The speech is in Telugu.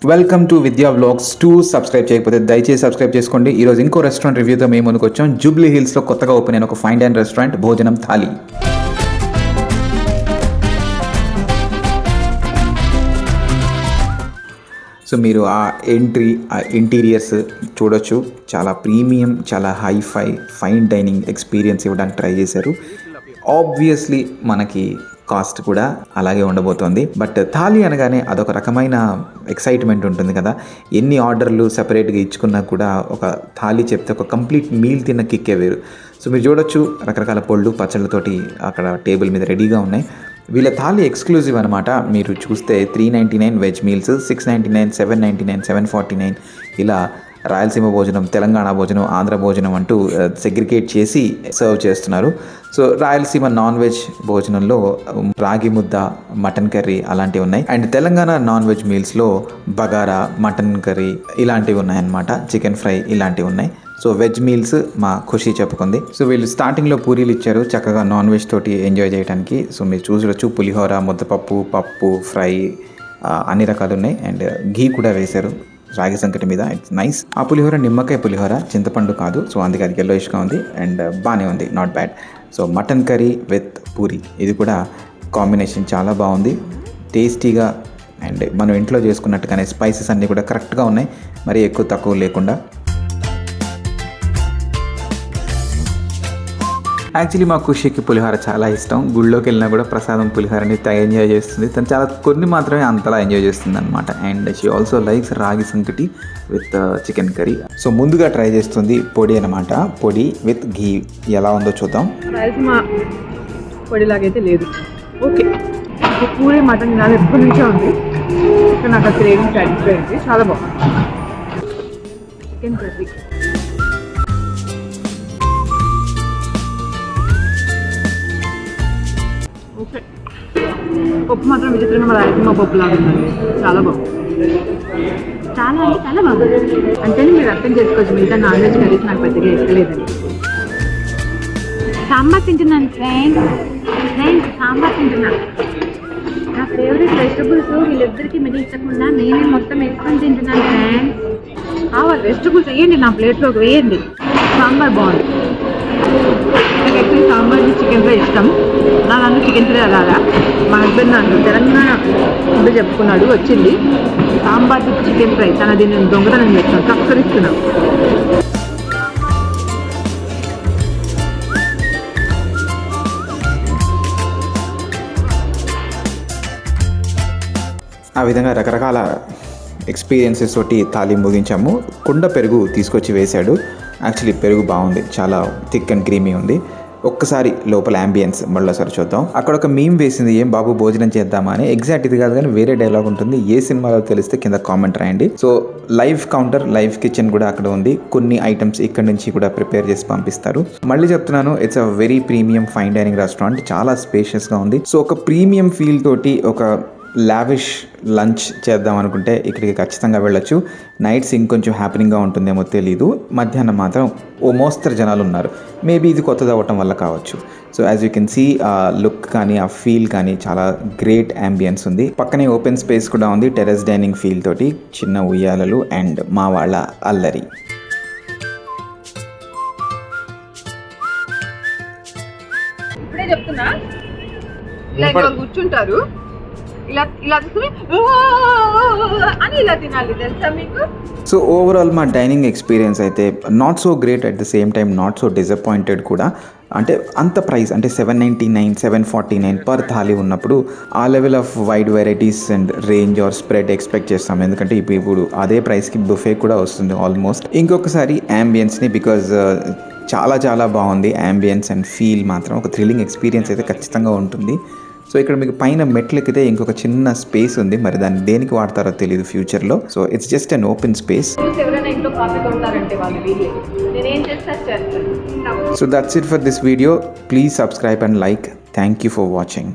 వెల్కమ్ టు విద్యా వ్లాగ్స్ 2. సబ్స్క్రైబ్ చేయకపోతే దయచేసి సబ్స్క్రైబ్ చేసుకోండి. ఈరోజు ఇంకో రెస్టారెంట్ రివ్యూతో మేము ముందుకు వచ్చాం. జూబ్లీ హిల్స్లో కొత్తగా ఓపెన్ అయిన ఒక ఫైన్ డైన్ రెస్టారెంట్ భోజనం థాలి. సో మీరు ఆ ఇంటీరియర్స్ చూడొచ్చు. చాలా ప్రీమియం, చాలా హైఫై ఫైన్ డైనింగ్ ఎక్స్పీరియన్స్ ఇవ్వడానికి ట్రై చేశారు. ఆబ్వియస్లీ మనకి కాస్ట్ కూడా అలాగే ఉండబోతోంది. బట్ థాలి అనగానే అదొక రకమైన ఎక్సైట్మెంట్ ఉంటుంది కదా. ఎన్ని ఆర్డర్లు సెపరేట్గా ఇచ్చుకున్నా కూడా ఒక థాలి చెప్తే ఒక కంప్లీట్ మీల్ తిన్న కిక్కే వేరు. సో మీరు చూడొచ్చు, రకరకాల పళ్ళు పచ్చళ్ళతోటి అక్కడ టేబుల్ మీద రెడీగా ఉన్నాయి. వీళ్ళ థాలి ఎక్స్క్లూజివ్ అనమాట. మీరు చూస్తే 399 వెజ్ మీల్స్, 699, 799, 749 ఇలా రాయలసీమ భోజనం, తెలంగాణ భోజనం, ఆంధ్ర భోజనం అంటూ సెగ్రిగేట్ చేసి సర్వ్ చేస్తున్నారు. సో రాయలసీమ నాన్ వెజ్ భోజనంలో రాగి ముద్ద, మటన్ కర్రీ అలాంటివి ఉన్నాయి. అండ్ తెలంగాణ నాన్ వెజ్ మీల్స్లో బగారా, మటన్ కర్రీ ఇలాంటివి ఉన్నాయన్నమాట. చికెన్ ఫ్రై ఇలాంటివి ఉన్నాయి. సో వెజ్ మీల్స్ మా ఖుషి చెప్పుకుంది. సో వీళ్ళు స్టార్టింగ్లో పూరీలు ఇచ్చారు చక్కగా నాన్ వెజ్ తోటి ఎంజాయ్ చేయడానికి. సో మీరు చూసొచ్చు, పులిహోర, ముద్దపప్పు, పప్పు ఫ్రై అన్ని రకాలు ఉన్నాయి. అండ్ ఘీ కూడా వేశారు రాగి సంకటి మీద. It's nice. ఆ పులిహోర నిమ్మకాయ పులిహోర, చింతపండు కాదు. సో అందుకే అది యెల్లోయిష్గా ఉంది అండ్ బాగానే ఉంది, not bad. So mutton curry with puri, ఇది కూడా కాంబినేషన్ చాలా బాగుంది, టేస్టీగా. అండ్ మనం ఇంట్లో చేసుకున్నట్టుగానే స్పైసెస్ అన్నీ కూడా కరెక్ట్గా ఉన్నాయి, మరీ ఎక్కువ తక్కువ లేకుండా. యాక్చువల్లీ మా ఖుషికి పులిహోర చాలా ఇష్టం. గుళ్ళోకి వెళ్ళినా కూడా ప్రసాదం పులిహోరని ఎంజాయ్ చేస్తుంది. తను చాలా కొన్ని మాత్రమే అంతలా ఎంజాయ్ చేస్తుంది అనమాట. అండ్ షీ ఆల్సో లైక్స్ రాగి సంకటి విత్ చికెన్ కర్రీ. సో ముందుగా ట్రై చేస్తుంది పొడి అనమాట. పొడి విత్ ఘీ ఎలా ఉందో చూద్దాం. పొడిలాగైతే లేదు, ఓకే. పూరి మటన్ నాకు ఎప్పటి నుంచో ఉంది, నాకు ఆ క్రేవింగ్ సాటిస్ఫై అయింది. చాలా బాగుంది. Chicken curry okay. పప్పు మాత్రం విచిత్రంగా మన రాయలసీమ పప్పు లాగా ఉందండి. చాలా బాగుంది, చాలా అంటే చాలా బాగుంది. అంటే మీరు అర్థం చేసుకోవచ్చు, మిగతా నాన్ వెజ్ కర్రీస్ నాకు పెద్దగా ఇష్టలేదండి. సాంబార్ తింటున్నాను ఫ్రెండ్స్, సాంబార్ తింటున్నాను. నా ఫేవరెట్ వెజిటబుల్స్ వీళ్ళిద్దరికి మిగిల్చకుండా నేనే మొత్తం వేసుకొని తింటున్నాను ఫ్రెండ్స్. కావాలి వెజిటబుల్స్ వేయండి, నా ప్లేట్లోకి వేయండి. సాంబార్ బాగుంది. నాకు యాక్చువల్లీ సాంబార్ చికెన్ ఫ్రై ఇష్టం. నాకు చికెన్ ఫ్రై అలాగా. మా హస్బెండ్ నాకు తెలంగాణ ఫుడ్ చెప్పుకున్నాడు, వచ్చింది సాంబార్ చికెన్ ఫ్రై. తన దీన్ని దొంగతనం చేస్తాను, సత్కరిస్తున్నాం. ఆ విధంగా రకరకాల ఎక్స్పీరియన్సెస్ తోటి థాలి ముగించాము. కుండ పెరుగు తీసుకొచ్చి వేశాడు. యాక్చువల్లీ పెరుగు బాగుంది, చాలా థిక్ అండ్ క్రీమీ ఉంది. ఒక్కసారి లోపల యాంబియన్స్ మళ్ళీసారి చూద్దాం. అక్కడ ఒక మీమ్ వేసింది, ఏం బాబు భోజనం చేద్దామా అని. ఎగ్జాక్ట్ ఇది కాదు కానీ వేరే డైలాగ్ ఉంటుంది. ఏ సినిమాలో తెలిస్తే కింద కామెంట్ రాయండి. So live counter, live kitchen కూడా అక్కడ ఉంది. కొన్ని ఐటమ్స్ ఇక్కడ నుంచి కూడా ప్రిపేర్ చేసి పంపిస్తారు. మళ్ళీ చెప్తున్నాను, it's a very premium fine dining restaurant. చాలా స్పేషియస్గా ఉంది. సో ఒక ప్రీమియం ఫీల్ తోటి ఒక లావిష్ లంచ్ చేద్దాం అనుకుంటే ఇక్కడికి ఖచ్చితంగా వెళ్ళొచ్చు. నైట్స్ ఇంకొంచెం హ్యాపీనింగ్గా ఉంటుందేమో తెలీదు. మధ్యాహ్నం మాత్రం ఓ మోస్తరు జనాలు ఉన్నారు. మేబీ ఇది కొత్తది అవ్వటం వల్ల కావచ్చు. So as you can see ఆ లుక్ కానీ ఆ ఫీల్ కానీ చాలా గ్రేట్ యాంబియన్స్ ఉంది. పక్కనే ఓపెన్ స్పేస్ కూడా ఉంది, టెర్రస్ డైనింగ్ ఫీల్ తోటి. చిన్న ఉయ్యాలలు అండ్ మా వాళ్ళ అల్లరి. ఇప్పుడే చెప్తున్నా, కూర్చుంటారు ఇలా ఇలా అని ఇలా తినాలి, తెలుసా మీకు? సో ఓవరాల్ మా డైనింగ్ ఎక్స్పీరియన్స్ అయితే not so great, at the same time not so disappointed కూడా. అంటే అంత ప్రైస్ అంటే 799, 749 పర్ థాలి ఉన్నప్పుడు ఆ level of wide varieties and range or spread expect చేస్తాం. ఎందుకంటే ఇప్పుడు అదే ప్రైస్కి బుఫే కూడా వస్తుంది ఆల్మోస్ట్. ఇంకొకసారి యాంబియన్స్ని, బికాజ్ చాలా చాలా బాగుంది యాంబియన్స్ అండ్ ఫీల్ మాత్రం. ఒక థ్రిల్లింగ్ ఎక్స్పీరియన్స్ అయితే ఖచ్చితంగా ఉంటుంది. సో ఇక్కడ మీకు పైన మెట్లు ఎక్కితే ఇంకొక చిన్న స్పేస్ ఉంది, మరి దాన్ని దేనికి వాడతారో తెలియదు ఫ్యూచర్లో. So it's just an open space. So that's it for this video. Please subscribe and like. Thank you for watching.